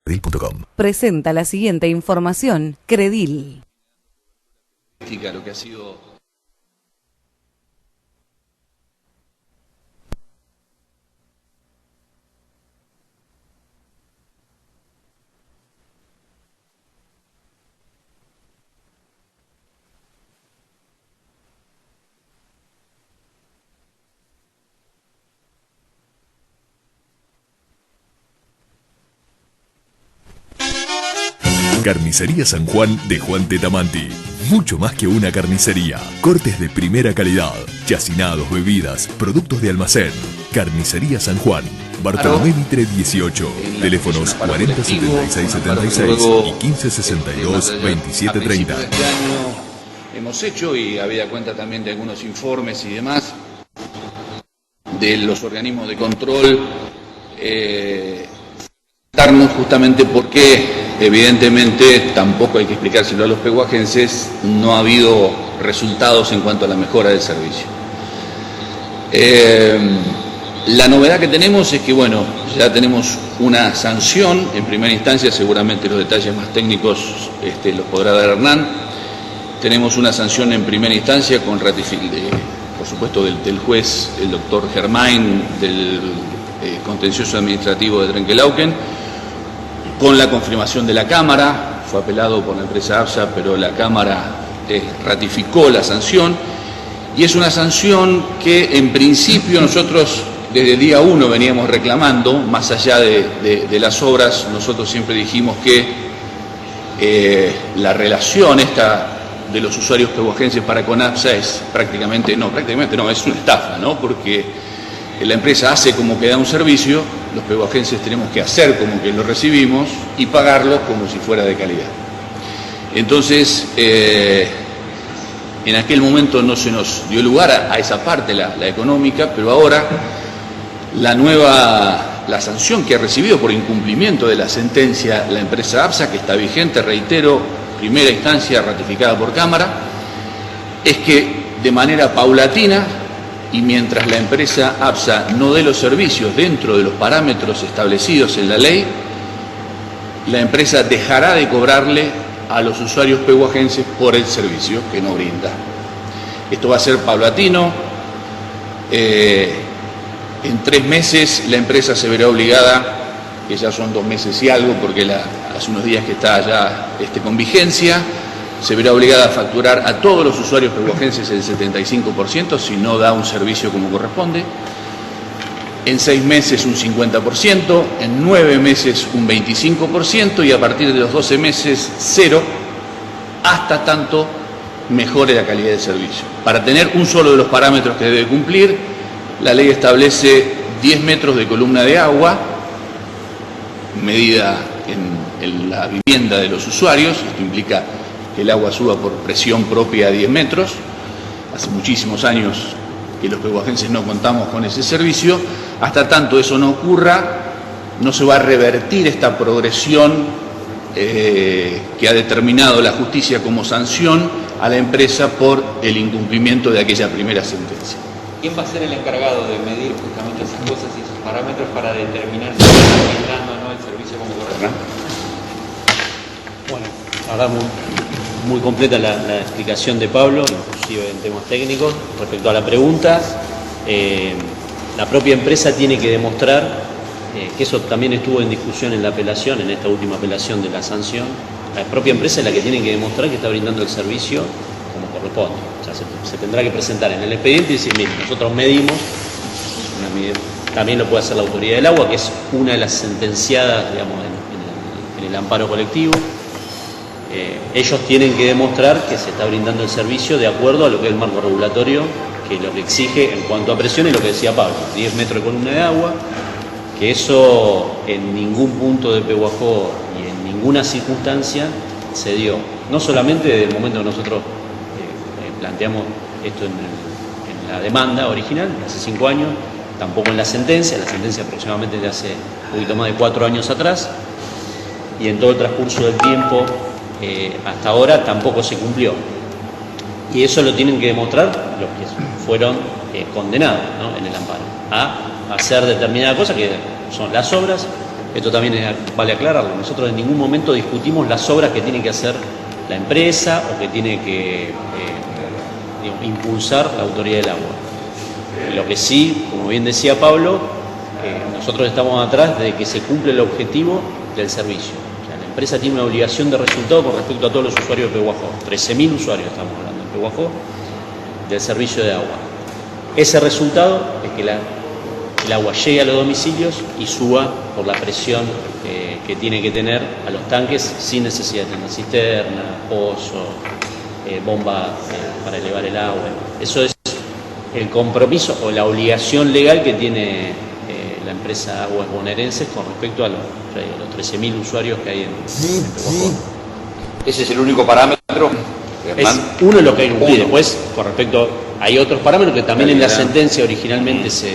Credil.com. Presenta la siguiente información. Credil. Lo que ha sido Carnicería San Juan de Juan Tetamanti. Mucho más que una carnicería. Cortes de primera calidad, chacinados, bebidas, productos de almacén. Carnicería San Juan. Bartolomé Mitre 18. Teléfonos 40 76 76 y 15 62 27 30. Este año hemos hecho, y habida cuenta también de algunos informes y demás de los organismos de control, darnos justamente porque evidentemente tampoco hay que explicárselo a los pehuajenses, no ha habido resultados en cuanto a la mejora del servicio. La novedad que tenemos es que, bueno, ya tenemos una sanción en primera instancia, seguramente los detalles más técnicos los podrá dar Hernán. Tenemos una sanción en primera instancia con por supuesto del juez, el doctor Germain, del contencioso administrativo de Trenquelauquen, con la confirmación de la Cámara. Fue apelado por la empresa ABSA, pero la Cámara ratificó la sanción, y es una sanción que en principio nosotros desde el día 1 veníamos reclamando. Más allá de las obras, nosotros siempre dijimos que la relación esta de los usuarios pehuajenses para con ABSA es prácticamente no, es una estafa, ¿no? Porque la empresa hace como que da un servicio, los pehuajenses tenemos que hacer como que lo recibimos y pagarlo como si fuera de calidad. Entonces, en aquel momento no se nos dio lugar a esa parte, la económica, pero ahora la sanción que ha recibido por incumplimiento de la sentencia la empresa ABSA, que está vigente, reitero, primera instancia ratificada por Cámara, es que de manera paulatina, y mientras la empresa ABSA no dé los servicios dentro de los parámetros establecidos en la ley, la empresa dejará de cobrarle a los usuarios pehuajenses por el servicio que no brinda. Esto va a ser paulatino. En 3 meses la empresa se verá obligada, que ya son 2 meses y algo, porque hace unos días que está ya con vigencia, se verá obligada a facturar a todos los usuarios pehuajenses el 75% si no da un servicio como corresponde. En 6 meses un 50%, en 9 meses un 25%, y a partir de los 12 meses 0, hasta tanto mejore la calidad del servicio. Para tener un solo de los parámetros que debe cumplir, la ley establece 10 metros de columna de agua, medida en la vivienda de los usuarios. Esto implica que el agua suba por presión propia a 10 metros. Hace muchísimos años que los pehuajenses no contamos con ese servicio. Hasta tanto eso no ocurra, no se va a revertir esta progresión que ha determinado la justicia como sanción a la empresa por el incumplimiento de aquella primera sentencia. ¿Quién va a ser el encargado de medir justamente esas cosas y esos parámetros para determinar si está brindando o no el servicio como corresponde? Bueno, ahora muy completa la explicación de Pablo, inclusive en temas técnicos. Respecto a la pregunta, la propia empresa tiene que demostrar, que eso también estuvo en discusión en la apelación, en esta última apelación de la sanción. La propia empresa es la que tiene que demostrar que está brindando el servicio como corresponde. O sea, se tendrá que presentar en el expediente y decir, mire, nosotros medimos, también lo puede hacer la Autoridad del Agua, que es una de las sentenciadas, digamos, en el amparo colectivo. Ellos tienen que demostrar que se está brindando el servicio de acuerdo a lo que es el marco regulatorio, que lo que exige en cuanto a presión es lo que decía Pablo, 10 metros de columna de agua, que eso en ningún punto de Pehuajó y en ninguna circunstancia se dio. No solamente desde el momento que nosotros planteamos esto en la demanda original, hace 5 años, tampoco en la sentencia aproximadamente de hace un poquito más de 4 años atrás, y en todo el transcurso del tiempo hasta ahora tampoco se cumplió. Y eso lo tienen que demostrar los que fueron condenados, ¿no?, en el amparo, a hacer determinada cosa, que son las obras, esto también vale aclararlo, nosotros en ningún momento discutimos las obras que tiene que hacer la empresa o que tiene que digamos, impulsar la autoridad del agua. Lo que sí, como bien decía Pablo, nosotros estamos atrás de que se cumple el objetivo del servicio. O sea, la empresa tiene una obligación de resultado con respecto a todos los usuarios de Pehuajó. 13.000 usuarios estamos hablando en Pehuajó del servicio de agua. Ese resultado es que el agua llegue a los domicilios y suba por la presión que tiene que tener a los tanques sin necesidad de tener cisterna, pozo, bomba para elevar el agua. Eso es el compromiso o la obligación legal que tiene la empresa Aguas Bonaerenses con respecto a los 13.000 usuarios que hay en Pehuajó. ¿Ese es el único parámetro? Es uno de los que hay que cumplir. Después, con respecto, hay otros parámetros que también en la sentencia originalmente se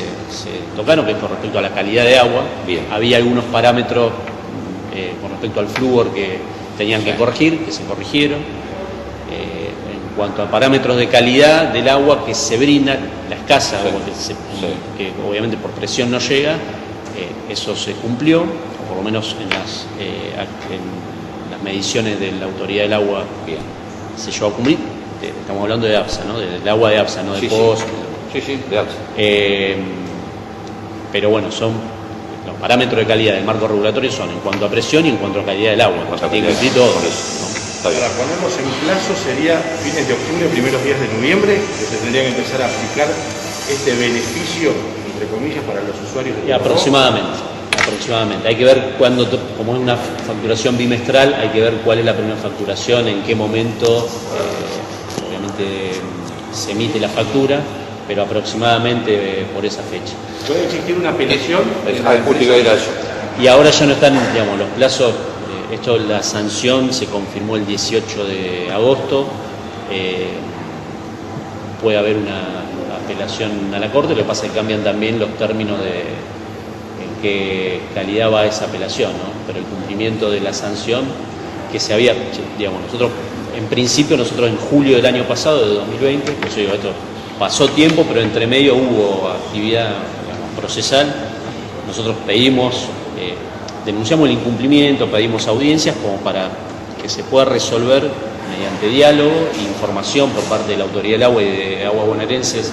tocaron, que es con respecto a la calidad de agua. Bien. Había algunos parámetros con respecto al flúor que tenían que corregir, que se corrigieron. En cuanto a parámetros de calidad del agua que se brinda, la escasa agua que obviamente por presión no llega, eso se cumplió, o por lo menos en las mediciones de la autoridad del agua. Bien. Se llevó a cumplir. Estamos hablando de APSA, ¿no? Del agua de APSA, no de pozo. Sí, de APSA. Pero bueno, son los parámetros de calidad del marco regulatorio son en cuanto a presión y en cuanto a calidad del agua. Tiene que cumplir todo. Para ponernos en plazo sería fines de octubre, primeros días de noviembre, que se tendría que empezar a aplicar este beneficio, entre comillas, para los usuarios de Aproximadamente. Hay que ver cuándo, como es una facturación bimestral, hay que ver cuál es la primera facturación, en qué momento, obviamente se emite la factura, pero aproximadamente por esa fecha. ¿Puede existir una apelación? Y ahora ya no están, digamos, los plazos. La sanción se confirmó el 18 de agosto. Puede haber una apelación a la Corte, lo que pasa es que cambian también los términos de en qué calidad va esa apelación, ¿no? Pero el cumplimiento de la sanción que se había, digamos, en principio nosotros en julio del año pasado, de 2020, pues yo digo, esto pasó tiempo, pero entre medio hubo actividad, digamos, procesal. Nosotros denunciamos el incumplimiento, pedimos audiencias como para que se pueda resolver mediante diálogo e información por parte de la Autoridad del Agua y de Aguas Bonaerenses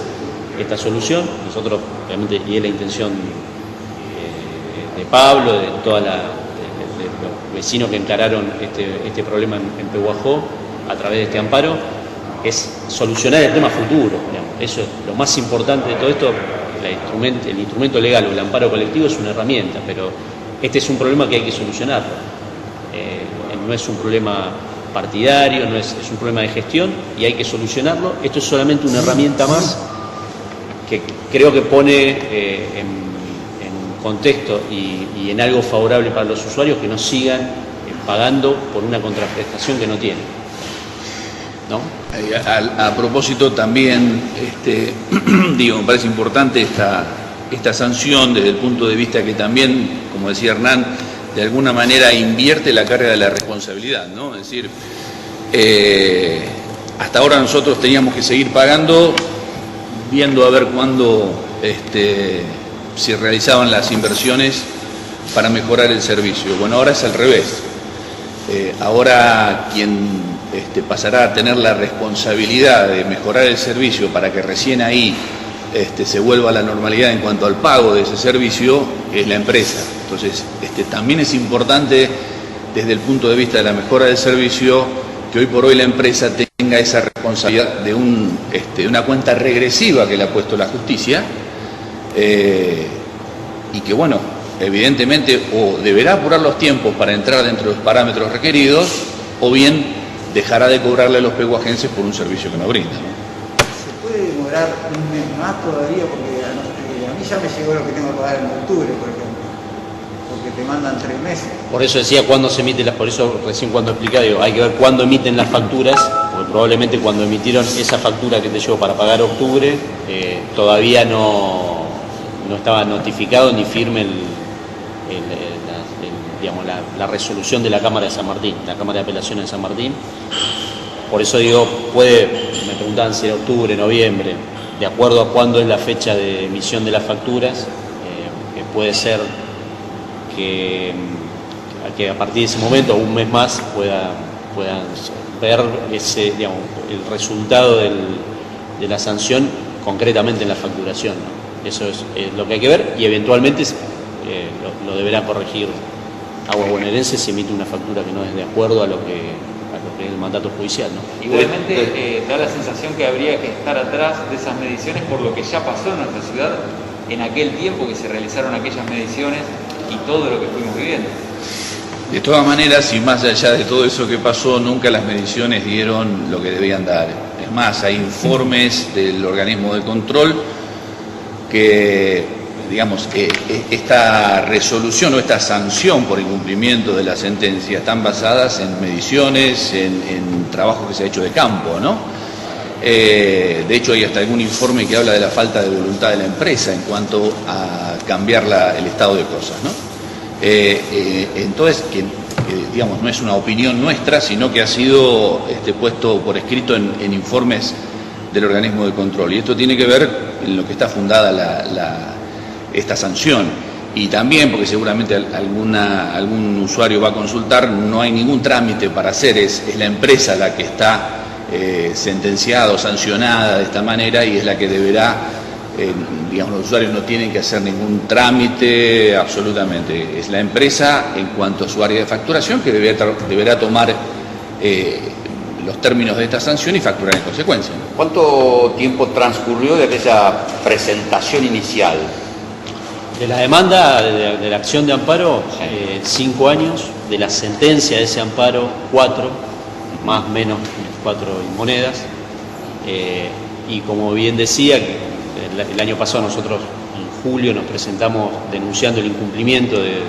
esta solución. Nosotros, obviamente, y es la intención de Pablo, de los vecinos que encararon este problema en Pehuajó a través de este amparo, es solucionar el tema futuro. Digamos. Eso es lo más importante de todo esto. El instrumento legal o el amparo colectivo es una herramienta, pero este es un problema que hay que solucionarlo. No es un problema partidario, es un problema de gestión y hay que solucionarlo. Esto es solamente una herramienta más que creo que pone en contexto y en algo favorable para los usuarios que no sigan pagando por una contraprestación que no tienen, ¿no? A propósito también, me parece importante esta sanción desde el punto de vista que también, como decía Hernán, de alguna manera invierte la carga de la responsabilidad, ¿no? Es decir, hasta ahora nosotros teníamos que seguir pagando, viendo a ver cuándo se realizaban las inversiones para mejorar el servicio. Bueno, ahora es al revés. Ahora quien pasará a tener la responsabilidad de mejorar el servicio para que recién ahí se vuelva a la normalidad en cuanto al pago de ese servicio es la empresa. Entonces, también es importante desde el punto de vista de la mejora del servicio que hoy por hoy la empresa tenga esa responsabilidad de una cuenta regresiva que le ha puesto la justicia y que, bueno, evidentemente o deberá apurar los tiempos para entrar dentro de los parámetros requeridos o bien dejará de cobrarle a los pehuajenses por un servicio que no brinda, ¿no? ¿Se puede demorar un mes más todavía? Porque a mí ya me llegó lo que tengo que pagar en octubre, por ejemplo, porque te mandan 3 meses. Por eso decía cuándo se emite por eso recién cuando explicaba, hay que ver cuándo emiten las facturas, porque probablemente cuando emitieron esa factura que te llegó para pagar octubre, todavía no estaba notificado ni firme la resolución de la Cámara de San Martín, la Cámara de Apelaciones de San Martín. Por eso digo, me preguntaban si era octubre, noviembre, de acuerdo a cuándo es la fecha de emisión de las facturas, que puede ser que a partir de ese momento, un mes más, puedan ver digamos, el resultado de la sanción concretamente en la facturación, ¿no? Eso es lo que hay que ver, y eventualmente lo deberá corregir Aguas Bonaerenses si emite una factura que no es de acuerdo a lo que es el mandato judicial, ¿no? Igualmente da la sensación que habría que estar atrás de esas mediciones por lo que ya pasó en nuestra ciudad en aquel tiempo que se realizaron aquellas mediciones y todo lo que fuimos viviendo. De todas maneras, y más allá de todo eso que pasó, nunca las mediciones dieron lo que debían dar. Es más, hay informes del organismo de control que, digamos, esta resolución o esta sanción por incumplimiento de la sentencia están basadas en mediciones, en trabajo que se ha hecho de campo, ¿no? De hecho, hay hasta algún informe que habla de la falta de voluntad de la empresa en cuanto a cambiar el estado de cosas, ¿no? Entonces, digamos, no es una opinión nuestra, sino que ha sido puesto por escrito en informes del organismo de control. Y esto tiene que ver en lo que está fundada esta sanción. Y también, porque seguramente algún usuario va a consultar, no hay ningún trámite para hacer, es la empresa la que está sentenciada o sancionada de esta manera y es la que deberá... digamos, los usuarios no tienen que hacer ningún trámite, absolutamente. Es la empresa, en cuanto a su área de facturación, que deberá tomar los términos de esta sanción y facturar en consecuencia. ¿Cuánto tiempo transcurrió de aquella presentación inicial? De la demanda, de la acción de amparo, 5 años. De la sentencia de ese amparo, 4, más o menos 4 monedas. Y como bien decía, el año pasado nosotros en julio nos presentamos denunciando el incumplimiento de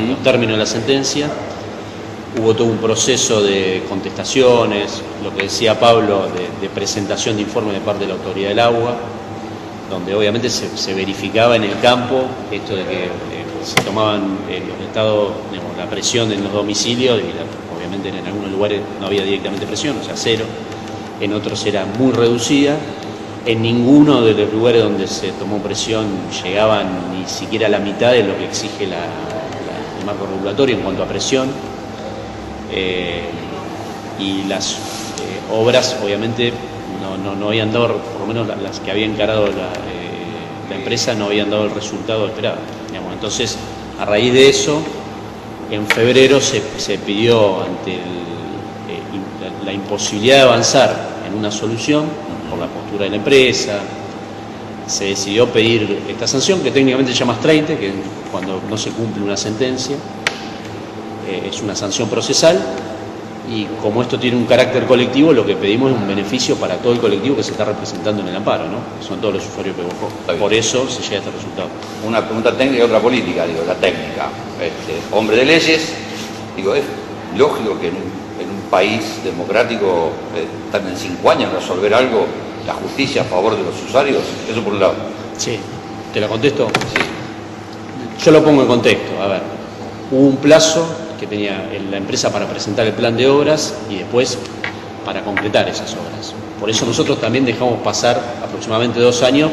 los términos de la sentencia. Hubo todo un proceso de contestaciones, lo que decía Pablo, de presentación de informes de parte de la Autoridad del Agua, donde obviamente se verificaba en el campo esto de que se tomaban los estados, digamos, la presión en los domicilios, y obviamente en algunos lugares no había directamente presión, o sea, 0, en otros era muy reducida. En ninguno de los lugares donde se tomó presión llegaban ni siquiera a la mitad de lo que exige el marco regulatorio en cuanto a presión. Y las obras, obviamente, no habían dado, por lo menos las que había encarado la empresa, no habían dado el resultado esperado. Digamos. Entonces, a raíz de eso, en febrero se pidió, ante la imposibilidad de avanzar en una solución, por la postura de la empresa, se decidió pedir esta sanción, que técnicamente se llama 30, que cuando no se cumple una sentencia, es una sanción procesal, y como esto tiene un carácter colectivo, lo que pedimos es un beneficio para todo el colectivo que se está representando en el amparo, ¿no? Son todos los usuarios de Pehuajó. Por eso se llega a este resultado. Una pregunta técnica y otra política, digo, la técnica. Hombre de leyes, digo, es lógico que en un país democrático tarden 5 años en resolver algo, la justicia a favor de los usuarios. Eso por un lado. Sí, ¿te la contesto? Sí. Yo lo pongo en contexto. A ver, hubo un plazo que tenía la empresa para presentar el plan de obras y después para concretar esas obras. Por eso nosotros también dejamos pasar aproximadamente 2 años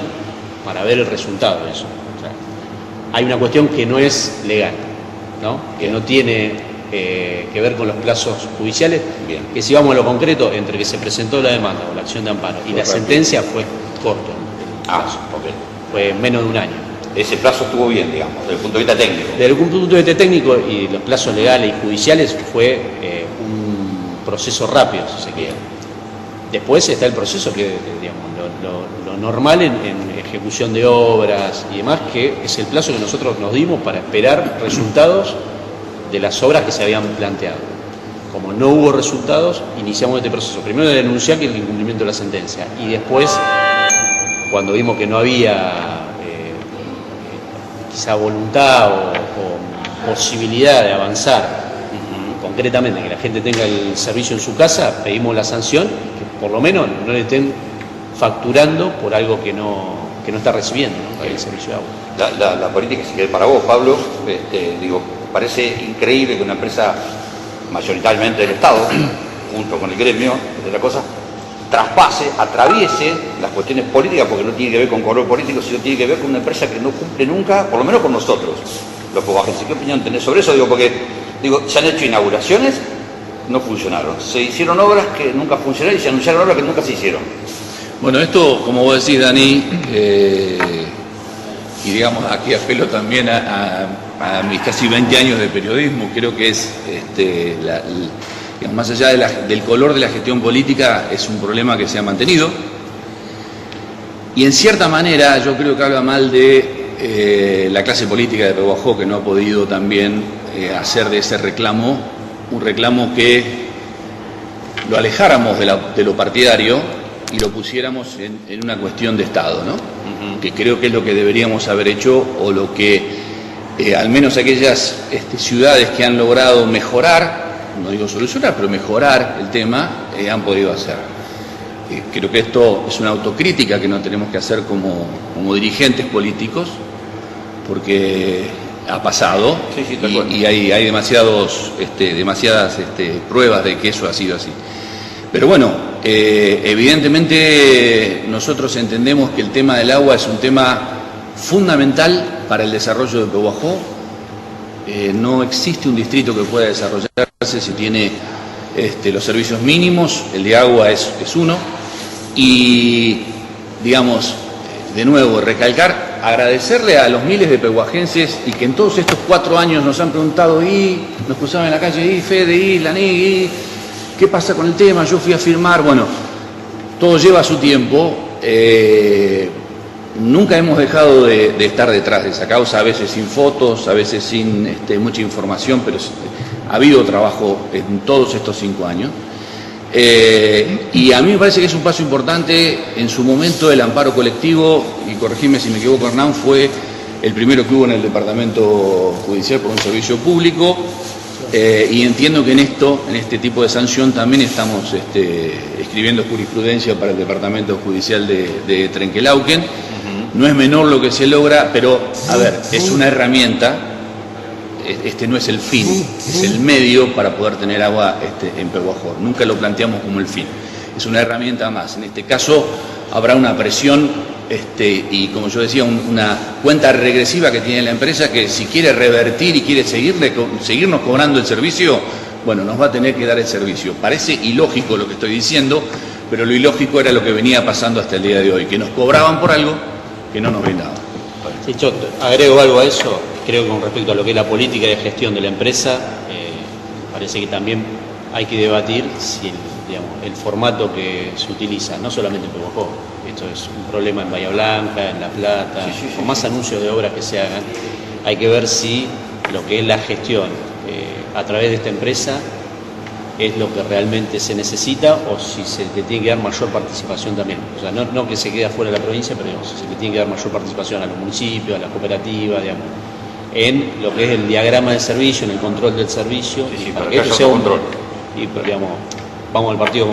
para ver el resultado de eso. O sea, hay una cuestión que no es legal, ¿no? Que no tiene que ver con los plazos judiciales. Bien. Que si vamos a lo concreto, entre que se presentó la demanda o la acción de amparo y la sentencia fue corto. Ok. Fue menos de 1 año. Ese plazo estuvo bien, digamos, desde el punto de vista técnico. Desde el punto de vista técnico y los plazos legales y judiciales fue un proceso rápido, si se quiere. Después está el proceso que, digamos, lo normal en ejecución de obras y demás, que es el plazo que nosotros nos dimos para esperar resultados de las obras que se habían planteado. Como no hubo resultados, iniciamos este proceso. Primero de denunciar que el incumplimiento de la sentencia y después, cuando vimos que no había quizá voluntad o posibilidad de avanzar concretamente, que la gente tenga el servicio en su casa, pedimos la sanción, que por lo menos no le estén facturando por algo que no está recibiendo, ¿no? El servicio de agua. La política, si querés, para vos, Pablo, digo, parece increíble que una empresa mayoritariamente del Estado, junto con el gremio de la cosa, traspase, atraviese las cuestiones políticas, porque no tiene que ver con color político, sino tiene que ver con una empresa que no cumple nunca, por lo menos con nosotros, los pehuajenses. ¿Qué opinión tenés sobre eso? Digo, porque se han hecho inauguraciones, no funcionaron. Se hicieron obras que nunca funcionaron y se anunciaron obras que nunca se hicieron. Bueno, esto, como vos decís, Dani, y digamos, aquí apelo también a mis casi 20 años de periodismo, creo que es, digamos, más allá del color de la gestión política, es un problema que se ha mantenido. Y en cierta manera yo creo que habla mal de la clase política de Pehuajó, que no ha podido también hacer de ese reclamo un reclamo que lo alejáramos de lo partidario y lo pusiéramos en una cuestión de Estado, ¿no? Que creo que es lo que deberíamos haber hecho, o lo que al menos aquellas ciudades que han logrado mejorar, no digo solucionar, pero mejorar el tema, han podido hacer. Creo que esto es una autocrítica que no tenemos que hacer como dirigentes políticos, porque ha pasado, y hay demasiadas pruebas de que eso ha sido así. Pero bueno, evidentemente nosotros entendemos que el tema del agua es un tema fundamental para el desarrollo de Pehuajó. No existe un distrito que pueda desarrollarse si tiene los servicios mínimos. El de agua es uno. Y, digamos, de nuevo, recalcar, agradecerle a los miles de pehuajenses, y que en todos estos 4 años nos han preguntado, nos cruzaban en la calle, Fede, Laní, ¿qué pasa con el tema? Yo fui a firmar. Bueno, todo lleva su tiempo. Nunca hemos dejado de estar detrás de esa causa, a veces sin fotos, a veces sin mucha información, pero ha habido trabajo en todos estos 5 años. Y a mí me parece que es un paso importante. En su momento el amparo colectivo, y corregime si me equivoco, Hernán, fue el primero que hubo en el departamento judicial por un servicio público, y entiendo que en este tipo de sanción también estamos escribiendo jurisprudencia para el departamento judicial de Trenquelauquen. No es menor lo que se logra, pero a ver, es una herramienta. No es el fin, es el medio para poder tener agua en Pehuajó. Nunca lo planteamos como el fin, es una herramienta más. En este caso habrá una presión y, como yo decía, una cuenta regresiva que tiene la empresa, que si quiere revertir y quiere seguirnos cobrando el servicio, bueno, nos va a tener que dar el servicio. Parece ilógico lo que estoy diciendo, pero lo ilógico era lo que venía pasando hasta el día de hoy, que nos cobraban por algo que no nos brindaban. Sí, yo agrego algo a eso. Creo que con respecto a lo que es la política de gestión de la empresa, parece que también hay que debatir si el formato que se utiliza, no solamente en Pehuajó, esto es un problema en Bahía Blanca, en La Plata, con más anuncios de obras que se hagan, hay que ver si lo que es la gestión a través de esta empresa es lo que realmente se necesita, o si se le tiene que dar mayor participación también. O sea, no que se quede afuera de la provincia, pero digamos, se le tiene que dar mayor participación a los municipios, a las cooperativas, digamos, en lo que es el diagrama del servicio, en el control del servicio, y para para que que esto haya sea un control. Y digamos, vamos al partido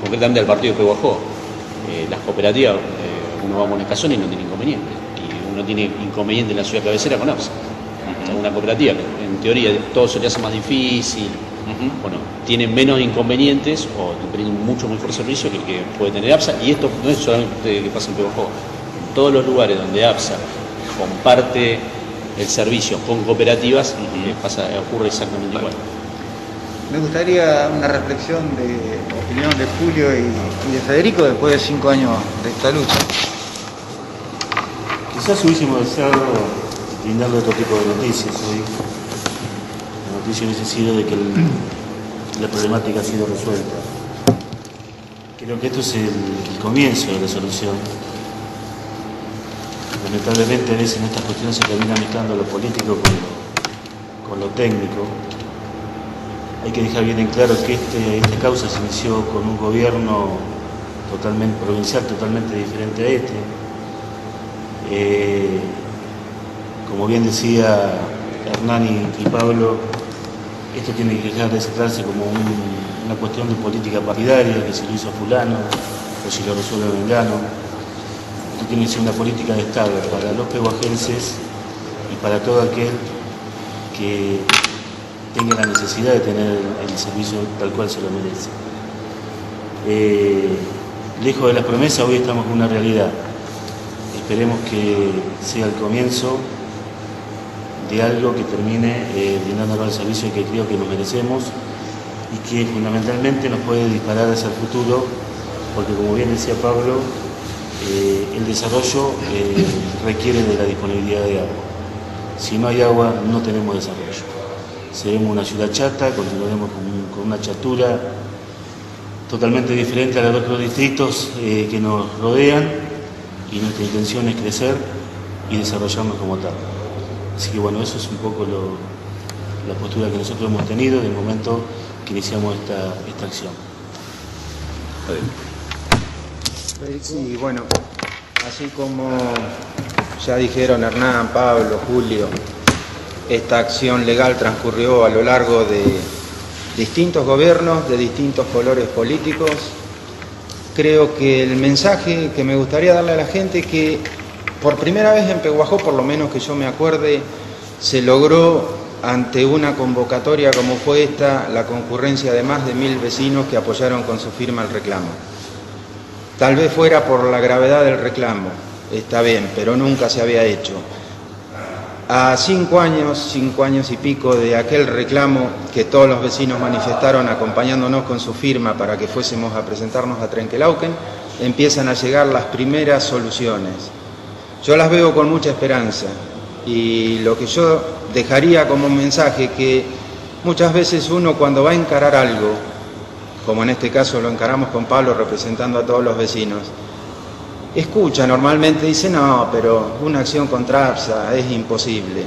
concretamente al partido de Pehuajó. Las cooperativas, uno va a Monescazón y no tiene inconveniente, y uno tiene inconveniente en la ciudad cabecera con APSA. Una cooperativa que en teoría todo se le hace más difícil, bueno, tiene menos inconvenientes o tiene mucho mejor servicio que el que puede tener APSA. Y esto no es solamente que pasa en Pehuajó. En todos los lugares donde APSA comparte el servicio con cooperativas, ocurre exactamente igual. Me gustaría una reflexión de opinión de Julio y de Federico después de 5 años de esta lucha. Quizás hubiésemos deseado brindarle otro tipo de noticias hoy. La noticia hubiese sido de que la problemática ha sido resuelta. Creo que esto es el comienzo de la solución. Lamentablemente a veces en estas cuestiones se termina mezclando lo político con lo técnico. Hay que dejar bien en claro que esta causa se inició con un gobierno totalmente provincial, totalmente diferente a como bien decía Hernán y Pablo, esto tiene que dejar de centrarse como una cuestión de política partidaria, que si lo hizo fulano o si lo resuelve Vengano. Esto tiene que ser una política de Estado para los pehuajenses y para todo aquel que tenga la necesidad de tener el servicio tal cual se lo merece. Lejos de las promesas, hoy estamos con una realidad. Esperemos que sea el comienzo de algo que termine brindándonos el servicio que creo que nos merecemos y que fundamentalmente nos puede disparar hacia el futuro, porque como bien decía Pablo, el desarrollo requiere de la disponibilidad de agua. Si no hay agua, no tenemos desarrollo. Seremos una ciudad chata, continuaremos con una chatura totalmente diferente a los otros distritos que nos rodean, y nuestra intención es crecer y desarrollarnos como tal. Así que bueno, eso es un poco la postura que nosotros hemos tenido desde el momento que iniciamos esta acción. Sí, bueno, así como ya dijeron Hernán, Pablo, Julio, esta acción legal transcurrió a lo largo de distintos gobiernos, de distintos colores políticos. Creo que el mensaje que me gustaría darle a la gente es que por primera vez en Pehuajó, por lo menos que yo me acuerde, se logró ante una convocatoria como fue esta, la concurrencia de más de 1000 vecinos que apoyaron con su firma el reclamo. Tal vez fuera por la gravedad del reclamo, está bien, pero nunca se había hecho. A 5 años y pico de aquel reclamo que todos los vecinos manifestaron acompañándonos con su firma para que fuésemos a presentarnos a Trenquelauquen, empiezan a llegar las primeras soluciones. Yo las veo con mucha esperanza, y lo que yo dejaría como mensaje que muchas veces uno cuando va a encarar algo, como en este caso lo encaramos con Pablo representando a todos los vecinos, escucha, normalmente dice, no, pero una acción contra ARSA es imposible.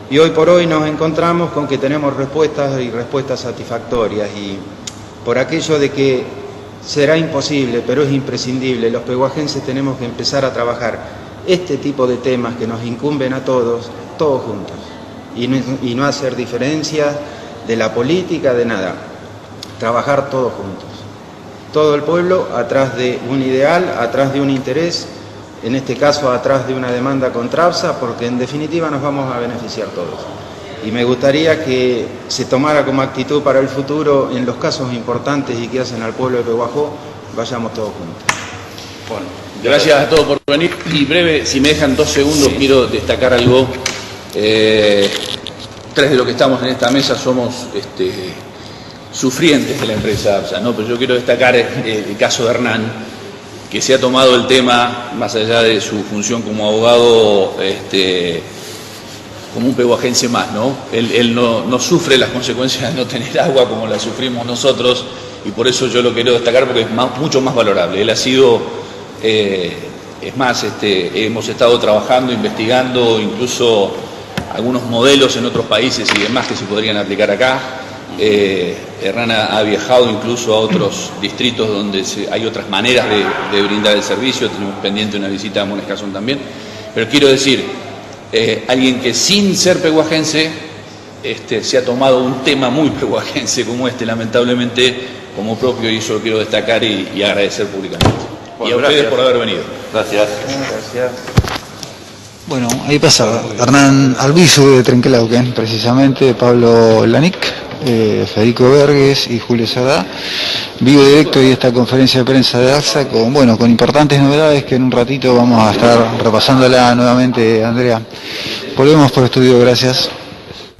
Y hoy por hoy nos encontramos con que tenemos respuestas y respuestas satisfactorias, y por aquello de que será imposible, pero es imprescindible, los pehuajenses tenemos que empezar a trabajar este tipo de temas que nos incumben a todos juntos, y no hacer diferencias de la política, de nada, trabajar todos juntos. Todo el pueblo atrás de un ideal, atrás de un interés, en este caso atrás de una demanda contra ARSA, porque en definitiva nos vamos a beneficiar todos. Y me gustaría que se tomara como actitud para el futuro, en los casos importantes y que hacen al pueblo de Pehuajó, vayamos todos juntos. Bueno, gracias a todos por venir. Y breve, si me dejan 2 segundos, sí. Quiero destacar algo. 3 de los que estamos en esta mesa somos sufrientes de la empresa ARSA, ¿no? Pero yo quiero destacar el caso de Hernán, que se ha tomado el tema, más allá de su función como abogado, como un pehuajense más, ¿no? Él no sufre las consecuencias de no tener agua como las sufrimos nosotros, y por eso yo lo quiero destacar, porque es mucho más valorable. Él ha sido, es más, hemos estado trabajando, investigando, incluso algunos modelos en otros países y demás que se podrían aplicar acá. Hernán ha viajado incluso a otros distritos donde hay otras maneras de brindar el servicio. Tenemos pendiente una visita a Monescazón también. Pero quiero decir, alguien que sin ser pehuajense se ha tomado un tema muy pehuajense como lamentablemente, como propio, y eso lo quiero destacar y agradecer públicamente. Bueno, y a ustedes por haber venido. Gracias. Gracias. Bueno, ahí pasa Hernán Albizu de Trenquelauquen, precisamente, Pablo Lanic, Federico Verges y Julio Sardá. Vivo directo y esta conferencia de prensa de ARSA con importantes novedades que en un ratito vamos a estar repasándola nuevamente, Andrea. Volvemos por estudio, gracias.